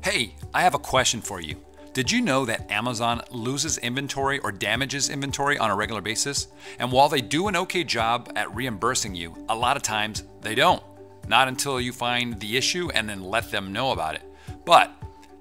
Hey, I have a question for you. Did you know that Amazon loses inventory or damages inventory on a regular basis? And while they do an okay job at reimbursing you, a lot of times they don't. Not until you find the issue and then let them know about it. But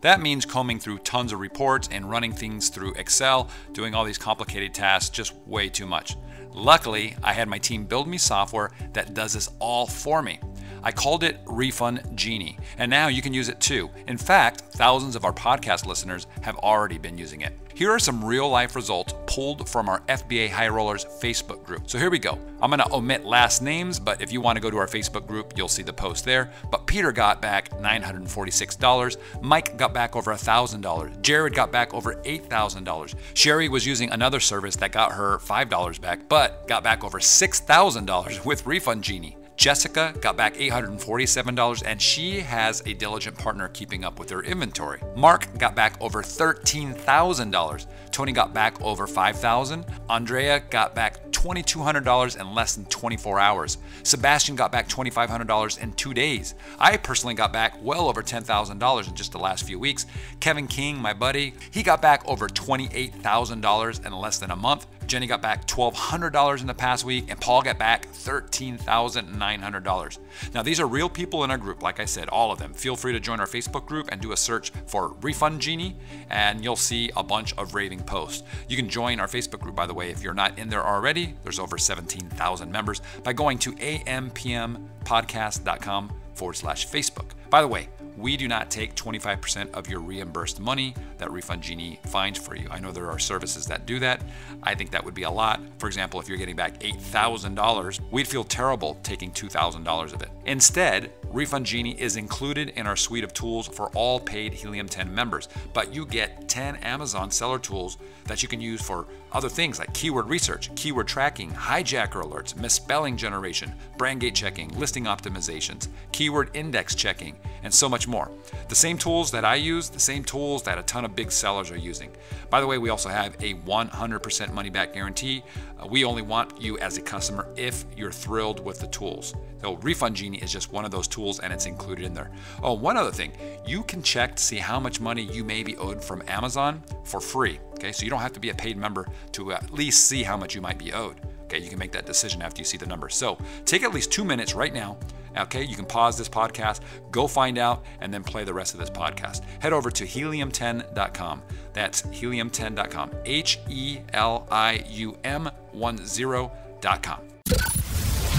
that means combing through tons of reports and running things through Excel, doing all these complicated tasks, just way too much. Luckily, I had my team build me software that does this all for me. I called it Refund Genie, and now you can use it too. In fact, thousands of our podcast listeners have already been using it. Here are some real-life results pulled from our FBA High Rollers Facebook group. So here we go. I'm going to omit last names, but if you want to go to our Facebook group, you'll see the post there. But Peter got back $946. Mike got back over $1,000. Jared got back over $8,000. Sherry was using another service that got her $5 back, but got back over $6,000 with Refund Genie. Jessica got back $847, and she has a diligent partner keeping up with her inventory. Mark got back over $13,000. Tony got back over $5,000. Andrea got back $2,200 in less than 24 hours. Sebastian got back $2,500 in 2 days. I personally got back well over $10,000 in just the last few weeks. Kevin King, my buddy, he got back over $28,000 in less than a month. Jenny got back $1,200 in the past week, and Paul got back $13,900. Now, these are real people in our group, like I said, all of them. Feel free to join our Facebook group and do a search for Refund Genie, and you'll see a bunch of raving posts. You can join our Facebook group, by the way, if you're not in there already. There's over 17,000 members by going to ampmpodcast.com/Facebook. By the way, we do not take 25% of your reimbursed money that Refund Genie finds for you. I know there are services that do that. I think that would be a lot. For example, if you're getting back $8,000, we'd feel terrible taking $2,000 of it. Instead, Refund Genie is included in our suite of tools for all paid Helium 10 members, but you get 10 Amazon seller tools that you can use for other things like keyword research, keyword tracking, hijacker alerts, misspelling generation, brand gate checking, listing optimizations, keyword index checking, and so much more. The same tools that I use, the same tools that a ton of big sellers are using. By the way, we also have a 100% money back guarantee. We only want you as a customer if you're thrilled with the tools. So Refund Genie is just one of those tools, and it's included in there. Oh, one other thing, you can check to see how much money you may be owed from Amazon for free. Okay, so you don't have to be a paid member to at least see how much you might be owed. Okay, you can make that decision after you see the numbers. So take at least 2 minutes right now. Okay, you can pause this podcast, go find out, and then play the rest of this podcast. Head over to helium10.com. That's helium10.com. helium10.com.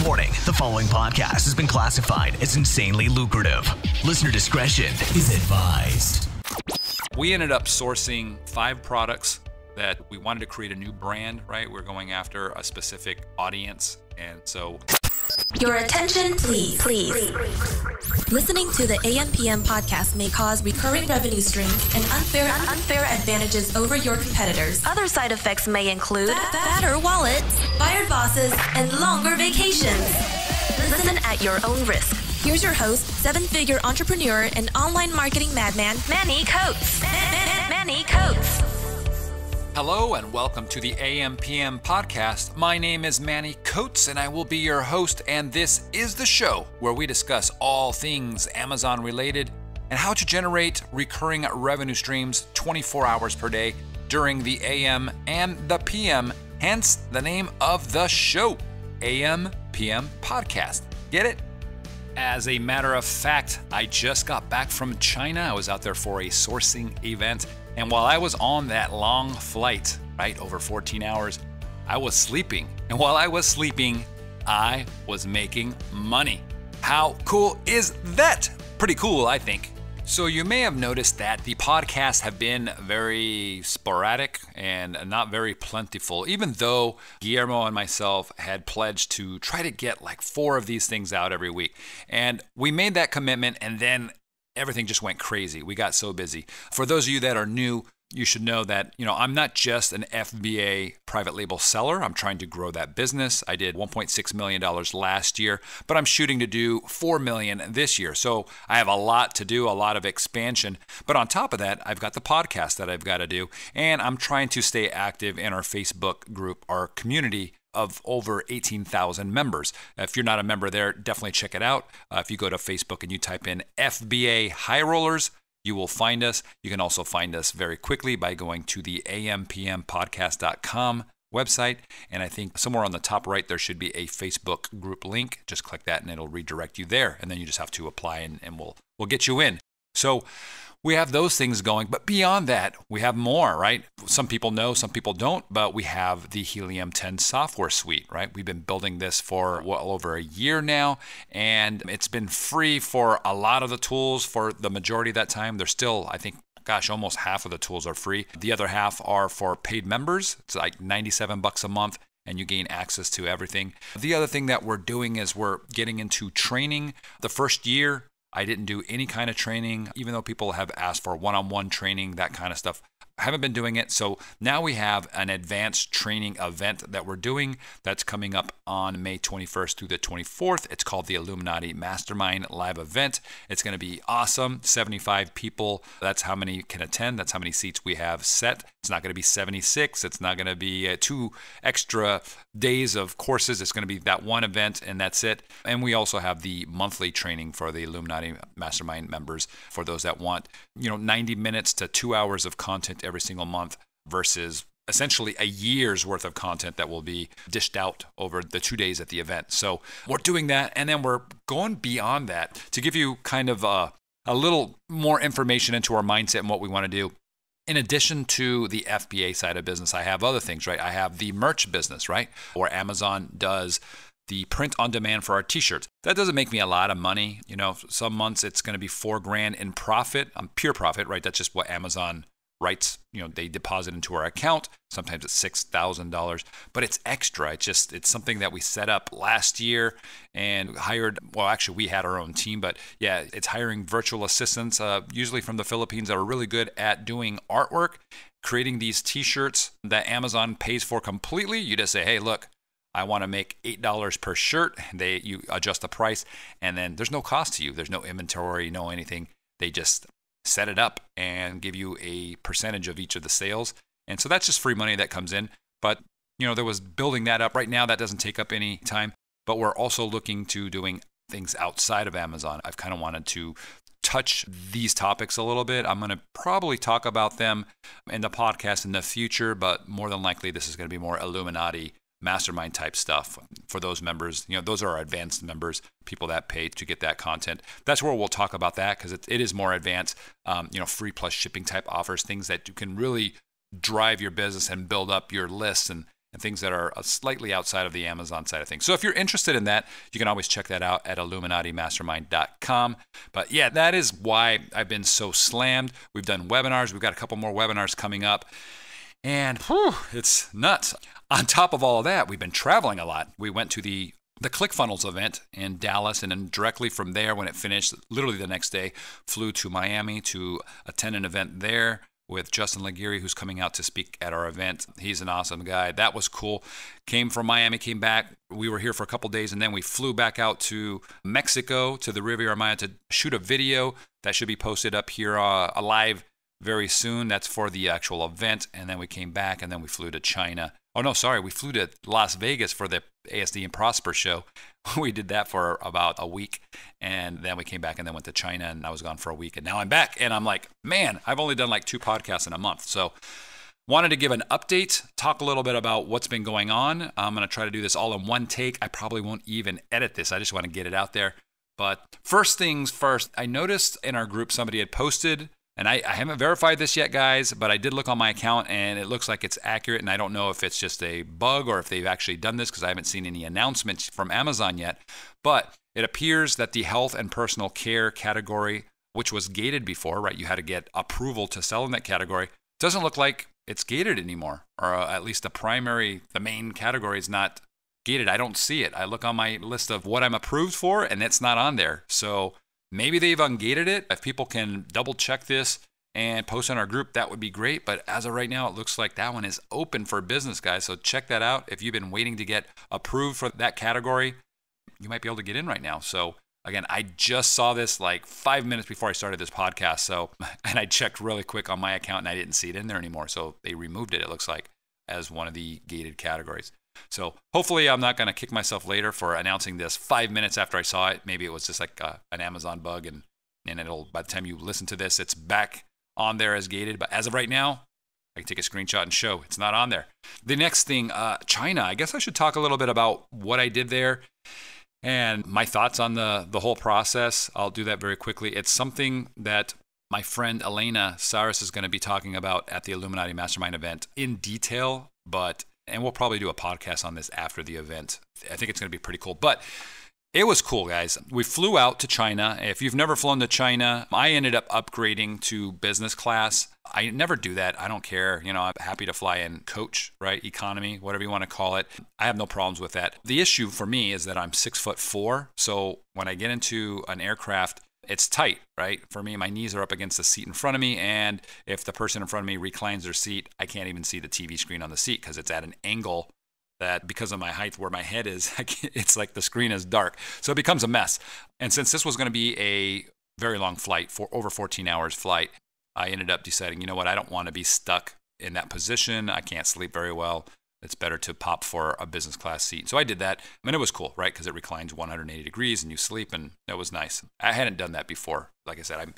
Warning, the following podcast has been classified as insanely lucrative. Listener discretion is advised. We ended up sourcing 5 products that we wanted to create a new brand, right? We're going after a specific audience, and so... Your attention, please. Listening to the AMPM podcast may cause recurring revenue streams and unfair advantages over your competitors. Other side effects may include fatter wallets, fired bosses, and longer vacations. Listen at your own risk. Here's your host, 7-figure entrepreneur and online marketing madman, Manny Coats. Manny Coats. Hello and welcome to the AMPM podcast. My name is Manny Coats and I will be your host, and this is the show where we discuss all things Amazon related and how to generate recurring revenue streams 24 hours per day during the AM and the PM, hence the name of the show, AMPM Podcast. Get it? As a matter of fact, I just got back from China. I was out there for a sourcing event. And while I was on that long flight, right, over 14 hours, I was sleeping. And while I was sleeping, I was making money. How cool is that? Pretty cool, I think. So you may have noticed that the podcasts have been very sporadic and not very plentiful, even though Guillermo and myself had pledged to try to get like 4 of these things out every week. And we made that commitment, and then everything just went crazy. We got so busy. For those of you that are new, you should know that, I'm not just an FBA private label seller. I'm trying to grow that business. I did $1.6 million last year, but I'm shooting to do $4 million this year. So I have a lot to do, a lot of expansion. But on top of that, I've got the podcast that I've got to do. And I'm trying to stay active in our Facebook group, our community of over 18,000 members. If you're not a member there, definitely check it out. If you go to Facebook and you type in FBA High Rollers, you will find us. You can also find us very quickly by going to the ampmpodcast.com website. And I think somewhere on the top right, there should be a Facebook group link. Just click that and it'll redirect you there. And then you just have to apply and we'll get you in. So we have those things going, but beyond that, we have more, right? Some people know, some people don't, but we have the Helium 10 software suite, right? We've been building this for well over a year now, and it's been free for a lot of the tools for the majority of that time. There's still, I think, almost half of the tools are free. The other half are for paid members. It's like $97 a month, and you gain access to everything. The other thing that we're doing is we're getting into training. The first year, I didn't do any kind of training, even though people have asked for one-on-one training, that kind of stuff. I haven't been doing it. So now we have an advanced training event that we're doing that's coming up on May 21st through the 24th. It's called the Illuminati Mastermind live event. It's going to be awesome. 75 people. That's how many can attend. That's how many seats we have set. It's not going to be 76. It's not going to be 2 extra days of courses. It's going to be that one event and that's it. And we also have the monthly training for the Illuminati Mastermind members for those that want, 90 minutes to 2 hours of content every single month versus essentially a year's worth of content that will be dished out over the 2 days at the event. So we're doing that. And then we're going beyond that to give you kind of a little more information into our mindset and what we want to do. In addition to the FBA side of business, I have other things, right? I have the merch business, right? Where Amazon does the print on demand for our t-shirts. That doesn't make me a lot of money. Some months it's going to be $4,000 in profit, pure profit, right? That's just what Amazon writes. They deposit into our account. Sometimes it's $6,000, but it's extra. It's something that we set up last year and hired. Well, actually we had our own team, but yeah, it's hiring virtual assistants, usually from the Philippines, that are really good at doing artwork, creating these t-shirts that Amazon pays for completely. You just say, hey, look, I want to make $8 per shirt. You adjust the price, and then there's no cost to you. There's no inventory, no anything. They just set it up and give you a percentage of each of the sales. And so that's just free money that comes in. But, there was building that up. Right now, that doesn't take up any time. But we're also looking to doing things outside of Amazon. I've kind of wanted to touch these topics a little bit. I'm going to probably talk about them in the podcast in the future, but more than likely, this is going to be more Illuminati Mastermind type stuff for those members. Those are our advanced members, people that pay to get that content. That's where we'll talk about that because it is more advanced, free plus shipping type offers, things that you can really drive your business and build up your lists and things that are slightly outside of the Amazon side of things. So if you're interested in that, you can always check that out at illuminatimastermind.com. But yeah, that is why I've been so slammed. We've done webinars. We've got a couple more webinars coming up. And it's nuts. On top of all of that, we've been traveling a lot. We went to the ClickFunnels event in Dallas, and then directly from there, when it finished, literally the next day, flew to Miami to attend an event there with Justin Laguerre, who's coming out to speak at our event. He's an awesome guy. That was cool. Came from Miami, came back. We were here for a couple days, and then we flew back out to Mexico, to the Riviera Maya, to shoot a video that should be posted up here live very soon. That's for the actual event. And then we came back, and then we flew to China. Oh, no, sorry. We flew to Las Vegas for the ASD and Prosper show. We did that for about a week. And then we came back and then went to China, and I was gone for a week. And now I'm back. And I'm like, man, I've only done like 2 podcasts in a month. So wanted to give an update, talk a little bit about what's been going on. I'm going to try to do this all in one take. I probably won't even edit this. I just want to get it out there. But first things first, I noticed in our group somebody had posted, and I haven't verified this yet, guys, but I did look on my account and it looks like it's accurate. And I don't know if it's just a bug or if they've actually done this because I haven't seen any announcements from Amazon yet. But it appears that the health and personal care category, which was gated before, right? You had to get approval to sell in that category. Doesn't look like it's gated anymore, or at least the main category is not gated. I don't see it. I look on my list of what I'm approved for and it's not on there. So maybe they've ungated it. If people can double check this and post on our group, that would be great. But as of right now, it looks like that one is open for business, guys. So check that out. If you've been waiting to get approved for that category, you might be able to get in right now. So again, I just saw this like 5 minutes before I started this podcast. And I checked really quick on my account and I didn't see it in there anymore. So they removed it, it looks like, as one of the gated categories. So hopefully I'm not going to kick myself later for announcing this 5 minutes after I saw it. Maybe it was just like an Amazon bug and and by the time you listen to this, it's back on there as gated. But as of right now, I can take a screenshot and show it's not on there. The next thing, China. I guess I should talk a little bit about what I did there and my thoughts on the whole process. I'll do that very quickly. It's something that my friend Elena Saris is going to be talking about at the Illuminati Mastermind event in detail, and we'll probably do a podcast on this after the event. I think it's going to be pretty cool. But it was cool, guys. We flew out to China. If you've never flown to China, I ended up upgrading to business class. I never do that. I don't care. I'm happy to fly in coach, right? Economy, whatever you want to call it. I have no problems with that. The issue for me is that I'm 6'4". So when I get into an aircraft, it's tight, right? For me, my knees are up against the seat in front of me. And if the person in front of me reclines their seat, I can't even see the TV screen on the seat because it's at an angle that because of my height where my head is, it's like the screen is dark. So it becomes a mess. And since this was going to be a very long flight, for over 14 hours flight, I ended up deciding, you know what, I don't want to be stuck in that position. I can't sleep very well. It's better to pop for a business class seat. So I did that. I mean, it was cool, right? Because it reclines 180 degrees and you sleep, and it was nice. I hadn't done that before. Like I said,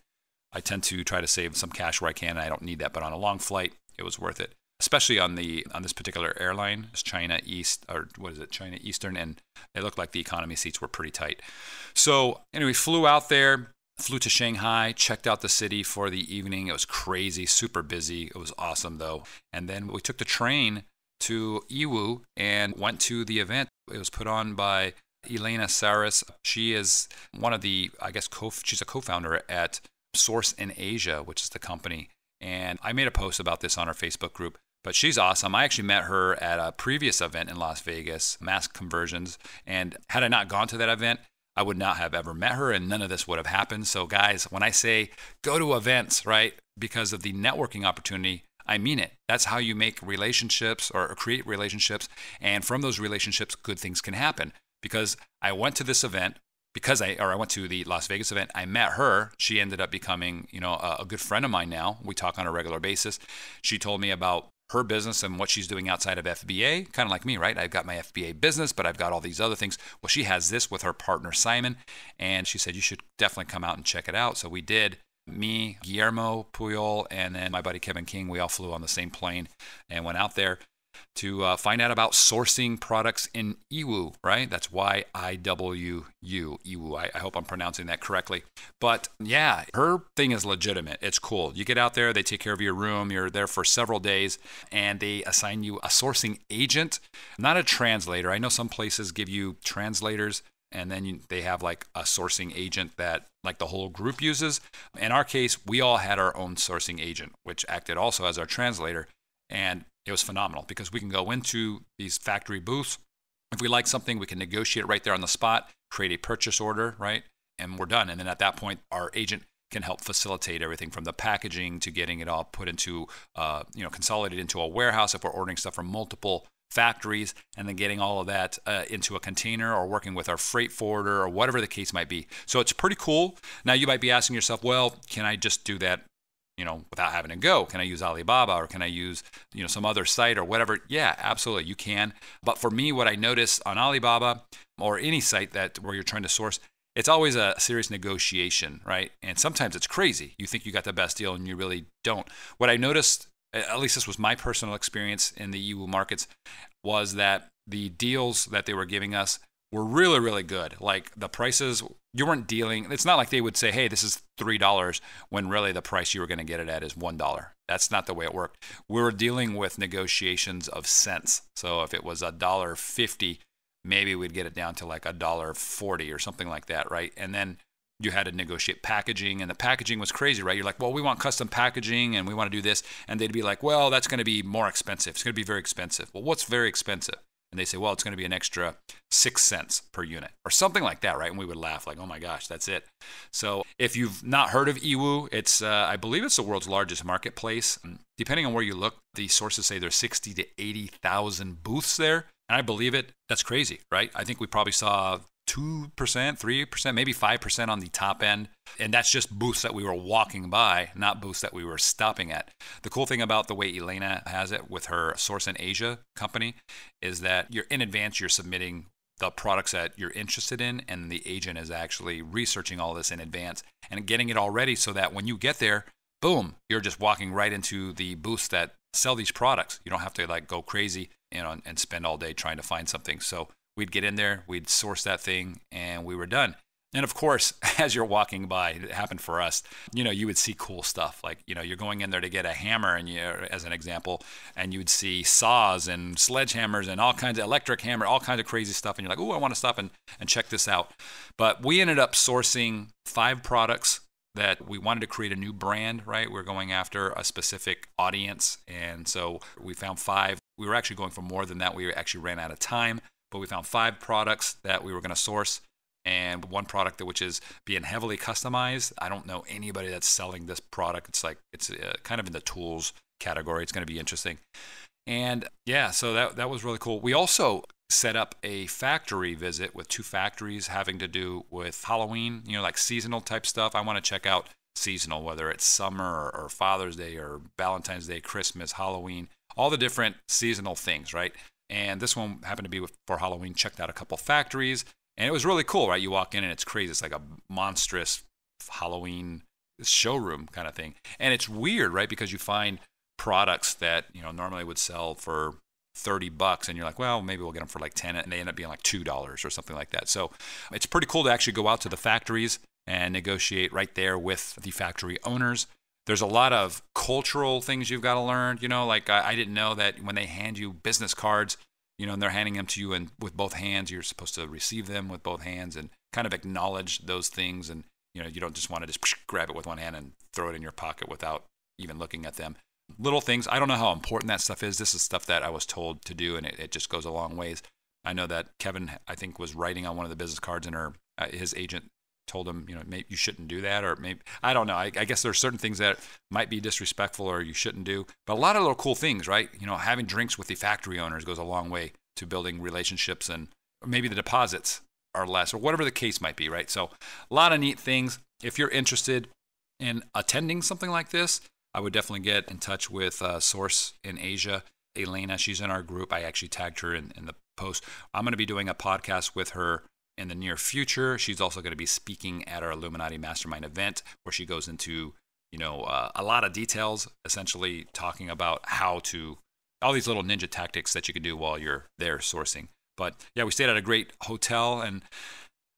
I tend to try to save some cash where I can, and I don't need that. But on a long flight, it was worth it. Especially on this particular airline, it's China Eastern, and it looked like the economy seats were pretty tight. So anyway, flew out there, flew to Shanghai, checked out the city for the evening. It was crazy, super busy. It was awesome though. And then we took the train to Yiwu and went to the event. It was put on by Elena Saris. She is one of the, I guess, she's a co-founder at Source in Asia, which is the company. And I made a post about this on our Facebook group. But she's awesome. I actually met her at a previous event in Las Vegas, Mass Conversions. And had I not gone to that event, I would not have ever met her, and none of this would have happened. So guys, when I say go to events, right, because of the networking opportunity, I mean it. That's how you make relationships or create relationships. And from those relationships, good things can happen. Because I went to this event, I went to the Las Vegas event, I met her. She ended up becoming, a good friend of mine now. We talk on a regular basis. She told me about her business and what she's doing outside of FBA, kind of like me, right? I've got my FBA business, but I've got all these other things. Well, she has this with her partner, Simon, and she said, you should definitely come out and check it out. So we did. Me, Guillermo Puyol, and then my buddy Kevin King, we all flew on the same plane and went out there to find out about sourcing products in Yiwu, right? That's Yiwu, Yiwu. I hope I'm pronouncing that correctly. But yeah, her thing is legitimate. It's cool. You get out there, they take care of your room. You're there for several days, and they assign you a sourcing agent, not a translator. I know some places give you translators, and then they have like a sourcing agent that like the whole group uses. In our case, we all had our own sourcing agent, which acted also as our translator. And it was phenomenal because we can go into these factory booths. If we like something, we can negotiate right there on the spot, create a purchase order, right? And we're done. And then at that point, our agent can help facilitate everything from the packaging to getting it all put into, consolidated into a warehouse if we're ordering stuff from multiple factories, and then getting all of that into a container or working with our freight forwarder or whatever the case might be. So it's pretty cool. Now you might be asking yourself, well, can I just do that, without having to go? Can I use Alibaba, or can I use, some other site or whatever? Yeah, absolutely, you can. But for me, what I notice on Alibaba or any site where you're trying to source, it's always a serious negotiation, right? And sometimes it's crazy. You think you got the best deal and you really don't. What I noticed, at least this was my personal experience in the Yiwu markets, was that the deals that they were giving us were really, really good. Like the prices, you weren't dealing, it's not like they would say, hey, this is $3 when really the price you were going to get it at is $1. That's not the way it worked. We were dealing with negotiations of cents. So if it was $1.50, maybe we'd get it down to like $1.40 or something like that, right? And then you had to negotiate packaging, and the packaging was crazy, right? You're like, well, we want custom packaging and we want to do this. And they'd be like, well, that's going to be more expensive. It's going to be very expensive. Well, what's very expensive? And they say, well, it's going to be an extra 6 cents per unit or something like that, right? And we would laugh like, oh my gosh, that's it. So if you've not heard of Yiwu, it's, I believe it's the world's largest marketplace. Depending on where you look, the sources say there's 60 to 80,000 booths there. And I believe it. That's crazy, right? I think we probably saw 2%, 3%, maybe 5% on the top end. And that's just booths that we were walking by, not booths that we were stopping at. The cool thing about the way Elena has it with her Source in Asia company is that you're in advance, you're submitting the products that you're interested in, and the agent is actually researching all this in advance and getting it all ready so that when you get there, boom, you're just walking right into the booths that sell these products. You don't have to like go crazy, and spend all day trying to find something. So we'd get in there, we'd source that thing, and we were done. And of course, as you're walking by, it happened for us, you would see cool stuff. Like, you're going in there to get a hammer, and as an example, and you would see saws and sledgehammers and all kinds of electric hammer, all kinds of crazy stuff. And you're like, oh, I want to stop and check this out. But we ended up sourcing 5 products that we wanted to create a new brand, right? We're going after a specific audience. And so we found 5. We were actually going for more than that. We actually ran out of time, but we found 5 products that we were going to source. And one product which is being heavily customized. I don't know anybody that's selling this product. It's kind of in the tools category. It's going to be interesting. And yeah, so that was really cool. We also set up a factory visit with 2 factories having to do with Halloween, like seasonal type stuff. I want to check out seasonal, whether it's summer or Father's Day or Valentine's Day, Christmas, Halloween, all the different seasonal things, right? And this one happened to be for Halloween. Checked out a couple factories. And it was really cool, right? You walk in and it's crazy. It's like a monstrous Halloween showroom kind of thing. And it's weird, right? Because you find products that, normally would sell for $30 and you're like, well, maybe we'll get them for like 10, and they end up being like $2 or something like that. So it's pretty cool to actually go out to the factories and negotiate right there with the factory owners. There's a lot of cultural things you've got to learn. Like I didn't know that when they hand you business cards, and they're handing them to you and with both hands, you're supposed to receive them with both hands and kind of acknowledge those things. And, you don't just want to just grab it with one hand and throw it in your pocket without even looking at them. Little things. I don't know how important that stuff is. This is stuff that I was told to do, and it just goes a long ways. I know that Kevin, I think, was writing on one of the business cards, and his agent told him, maybe you shouldn't do that, or maybe, I don't know. I guess there's certain things that might be disrespectful or you shouldn't do, but a lot of little cool things, right? Having drinks with the factory owners goes a long way to building relationships, and maybe the deposits are less, or whatever the case might be, right? So a lot of neat things. If you're interested in attending something like this, I would definitely get in touch with Source in Asia. Elena, she's in our group. I actually tagged her in the post. I'm going to be doing a podcast with her in the near future. She's also going to be speaking at our Illuminati Mastermind event, where she goes into, a lot of details, essentially talking about how to, all these little ninja tactics that you can do while you're there sourcing. But yeah, we stayed at a great hotel, and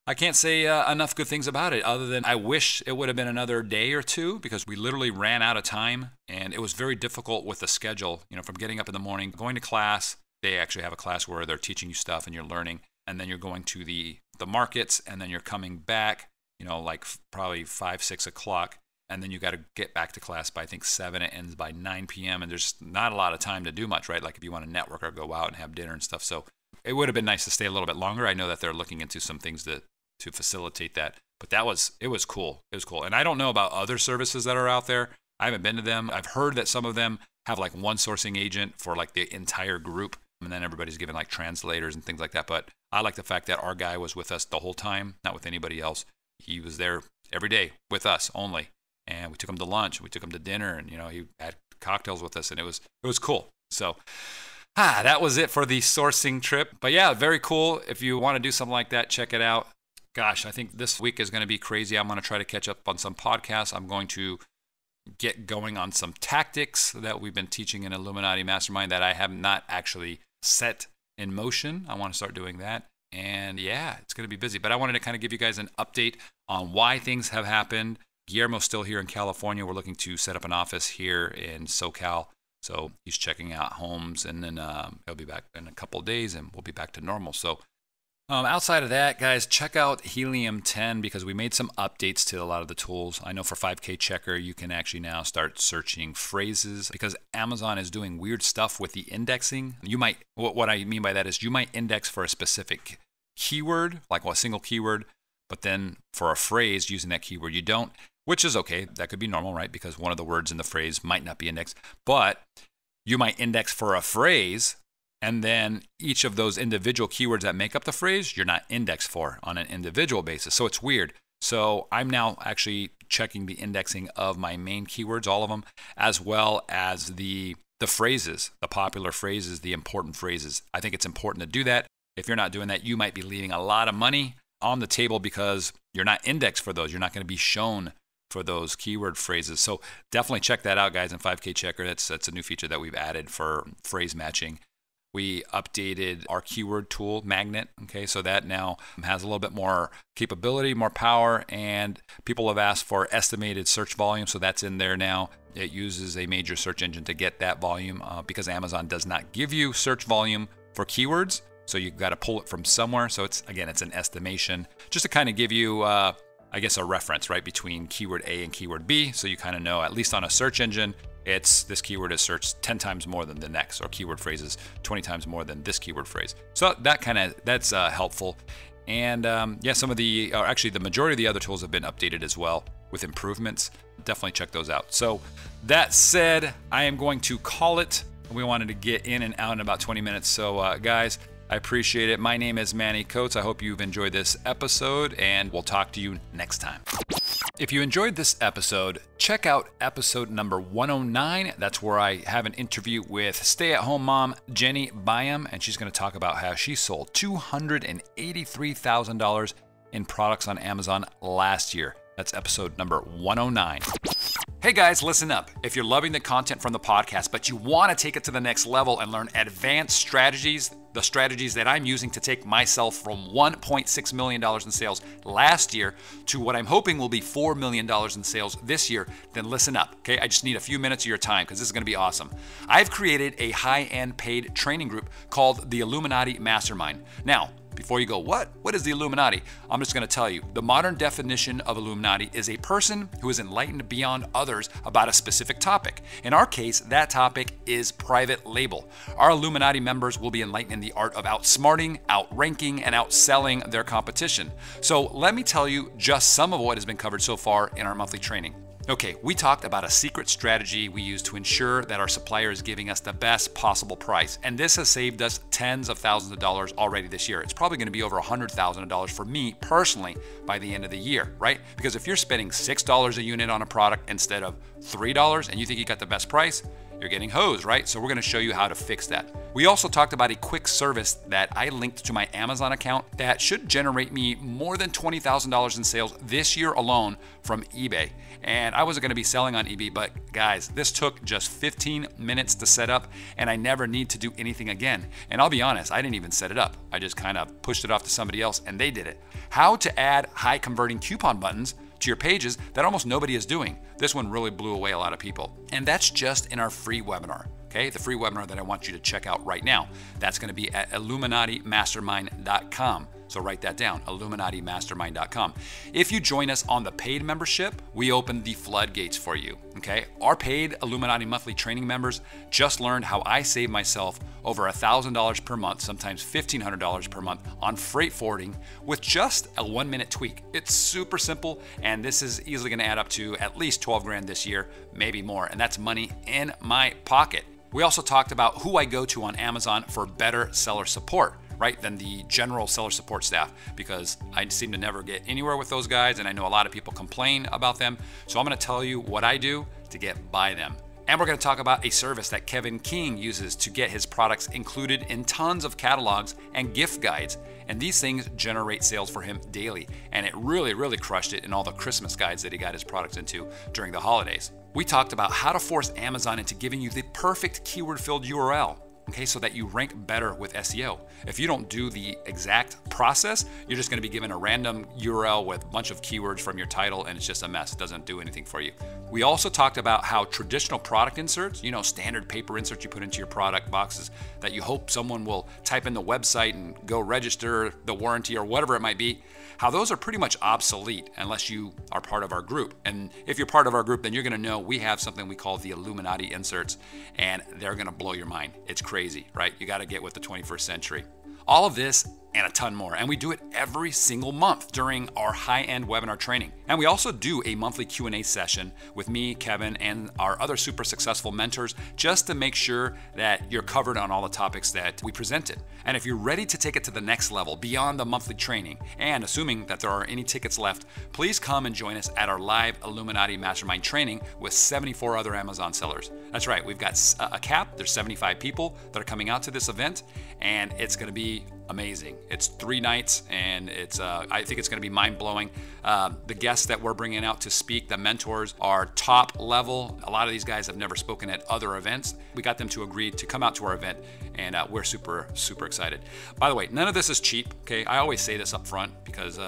I can't say enough good things about it, other than I wish it would have been another day or two, because we literally ran out of time, and it was very difficult with the schedule, from getting up in the morning, going to class. They actually have a class where they're teaching you stuff and you're learning, and then you're going to the markets, and then you're coming back, like probably 5, 6 o'clock, and then you got to get back to class by, I think, 7. It ends by 9 p.m., and there's not a lot of time to do much, right? Like if you want to network or go out and have dinner and stuff. So it would have been nice to stay a little bit longer. I know that they're looking into some things to facilitate that, but it was cool. It was cool. And I don't know about other services that are out there. I haven't been to them. I've heard that some of them have like one sourcing agent for like the entire group, and then everybody's given like translators and things like that. But I like the fact that our guy was with us the whole time, not with anybody else. He was there every day with us only. And we took him to lunch, we took him to dinner, and he had cocktails with us, and it was cool. So that was it for the sourcing trip. But yeah, very cool. If you want to do something like that, check it out. Gosh, I think this week is going to be crazy. I'm going to try to catch up on some podcasts. I'm going to get going on some tactics that we've been teaching in Illuminati Mastermind that I have not actually set in motion. I want to start doing that. And yeah, it's going to be busy. But I wanted to kind of give you guys an update on why things have happened. Guillermo's still here in California. We're looking to set up an office here in SoCal. So he's checking out homes, and then he'll be back in a couple of days, and we'll be back to normal. So outside of that, guys, check out Helium 10, because we made some updates to a lot of the tools. I know for 5K Checker, you can actually now start searching phrases, because Amazon is doing weird stuff with the indexing. What I mean by that is you might index for a specific keyword, like a single keyword, but then for a phrase using that keyword, you don't, which is okay. That could be normal, right? Because one of the words in the phrase might not be indexed, but you might index for a phrase, and then each of those individual keywords that make up the phrase, you're not indexed for on an individual basis. So it's weird. So I'm now actually checking the indexing of my main keywords, all of them, as well as the phrases, the popular phrases, the important phrases. I think it's important to do that. If you're not doing that, you might be leaving a lot of money on the table because you're not indexed for those. You're not going to be shown for those keyword phrases. So definitely check that out, guys, in 5K Checker. That's a new feature that we've added for phrase matching. We updated our keyword tool, Magnet, okay? So that now has a little bit more capability, more power, and people have asked for estimated search volume, so that's in there now. It uses a major search engine to get that volume because Amazon does not give you search volume for keywords, so you've got to pull it from somewhere. So it's an estimation, just to kind of give you I guess a reference, right, between keyword A and keyword B, so you kind of know, at least on a search engine, this keyword is searched 10 times more than the next, or keyword phrases 20 times more than this keyword phrase. So that's helpful. And some of the majority of the other tools have been updated as well with improvements. Definitely check those out. So that said, I am going to call it. We wanted to get in and out in about 20 minutes. So guys, I appreciate it. My name is Manny Coats. I hope you've enjoyed this episode, and we'll talk to you next time. If you enjoyed this episode, check out episode number 109. That's where I have an interview with stay-at-home mom Jenny Byam, and she's going to talk about how she sold $283,000 in products on Amazon last year. That's episode number 109. Hey guys, listen up. If you're loving the content from the podcast, but you want to take it to the next level and learn advanced strategies, the strategies that I'm using to take myself from $1.6 million in sales last year to what I'm hoping will be $4 million in sales this year, then listen up, okay? I just need a few minutes of your time because this is going to be awesome. I've created a high-end paid training group called the Illuminati Mastermind. Now, before you go, what is the Illuminati? I'm just going to tell you. The modern definition of Illuminati is a person who is enlightened beyond others about a specific topic. In our case, that topic is private label. Our Illuminati members will be enlightened in the art of outsmarting, outranking, and outselling their competition. So let me tell you just some of what has been covered so far in our monthly training. Okay, we talked about a secret strategy we use to ensure that our supplier is giving us the best possible price. And this has saved us tens of thousands of dollars already this year. It's probably going to be over $100,000 for me personally by the end of the year, right? Because if you're spending $6 a unit on a product instead of $3 and you think you got the best price, you're getting hosed, right? So we're going to show you how to fix that. We also talked about a quick service that I linked to my Amazon account that should generate me more than $20,000 in sales this year alone from eBay. And I wasn't going to be selling on eBay, but guys, this took just 15 minutes to set up, and I never need to do anything again. And I'll be honest, I didn't even set it up. I just kind of pushed it off to somebody else and they did it. How to add high converting coupon buttons to your pages that almost nobody is doing. This one really blew away a lot of people. And that's just in our free webinar, okay? The free webinar that I want you to check out right now. That's gonna be at illuminatimastermind.com. So write that down, illuminatimastermind.com. If you join us on the paid membership, we open the floodgates for you, okay? Our paid Illuminati monthly training members just learned how I save myself over $1,000 per month, sometimes $1,500 per month on freight forwarding with just a 1-minute tweak. It's super simple, and this is easily gonna add up to at least 12 grand this year, maybe more, and that's money in my pocket. We also talked about who I go to on Amazon for better seller support, right, than the general seller support staff, because I seem to never get anywhere with those guys, and I know a lot of people complain about them. So I'm gonna tell you what I do to get by them. And we're gonna talk about a service that Kevin King uses to get his products included in tons of catalogs and gift guides. And these things generate sales for him daily. And it really, really crushed it in all the Christmas guides that he got his products into during the holidays. We talked about how to force Amazon into giving you the perfect keyword-filled URL, okay, so that you rank better with SEO. If you don't do the exact process, you're just gonna be given a random URL with a bunch of keywords from your title, and it's just a mess. It doesn't do anything for you. We also talked about how traditional product inserts, you know, standard paper inserts you put into your product boxes that you hope someone will type in the website and go register the warranty or whatever it might be, how those are pretty much obsolete unless you are part of our group. And if you're part of our group, then you're gonna know we have something we call the Illuminati inserts, and they're gonna blow your mind. It's crazy, right? You gotta get with the 21st century. All of this and a ton more. And we do it every single month during our high-end webinar training. And we also do a monthly Q&A session with me, Kevin, and our other super successful mentors, just to make sure that you're covered on all the topics that we presented. And if you're ready to take it to the next level beyond the monthly training, and assuming that there are any tickets left, please come and join us at our live Illuminati Mastermind training with 74 other Amazon sellers. That's right, we've got a cap. There's 75 people that are coming out to this event, and it's gonna be amazing. It's 3 nights, and it's I think it's going to be mind-blowing. The guests that we're bringing out to speak, the mentors, are top level. A lot of these guys have never spoken at other events. We got them to agree to come out to our event, and we're super excited. By the way, none of this is cheap, okay? I always say this up front because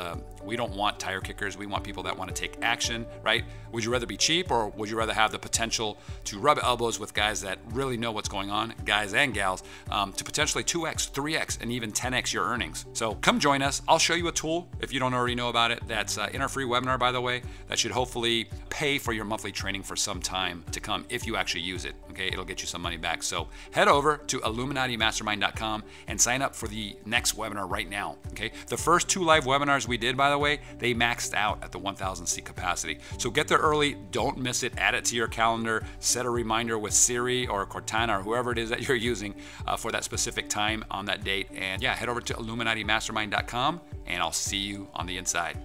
we don't want tire kickers. We want people that want to take action, right? Would you rather be cheap, or would you rather have the potential to rub elbows with guys that really know what's going on, guys and gals, to potentially 2x, 3x, and even 10x your earnings? So come join us. I'll show you a tool, if you don't already know about it, that's in our free webinar, by the way, that should hopefully pay for your monthly training for some time to come if you actually use it, okay? It'll get you some money back. So head over to IlluminatiMastermind.com and sign up for the next webinar right now, okay? The first 2 live webinars we did, by the way, they maxed out at the 1,000 seat capacity. So get there early, don't miss it, add it to your calendar, set a reminder with Siri or Cortana or whoever it is that you're using for that specific time on that date. And yeah, head over to IlluminatiMastermind.com and I'll see you on the inside.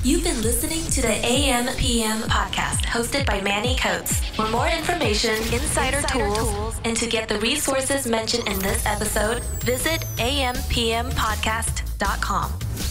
You've been listening to the AM/PM podcast hosted by Manny Coats. For more information, insider tools, and to get the resources mentioned in this episode, visit ampmpodcast.com.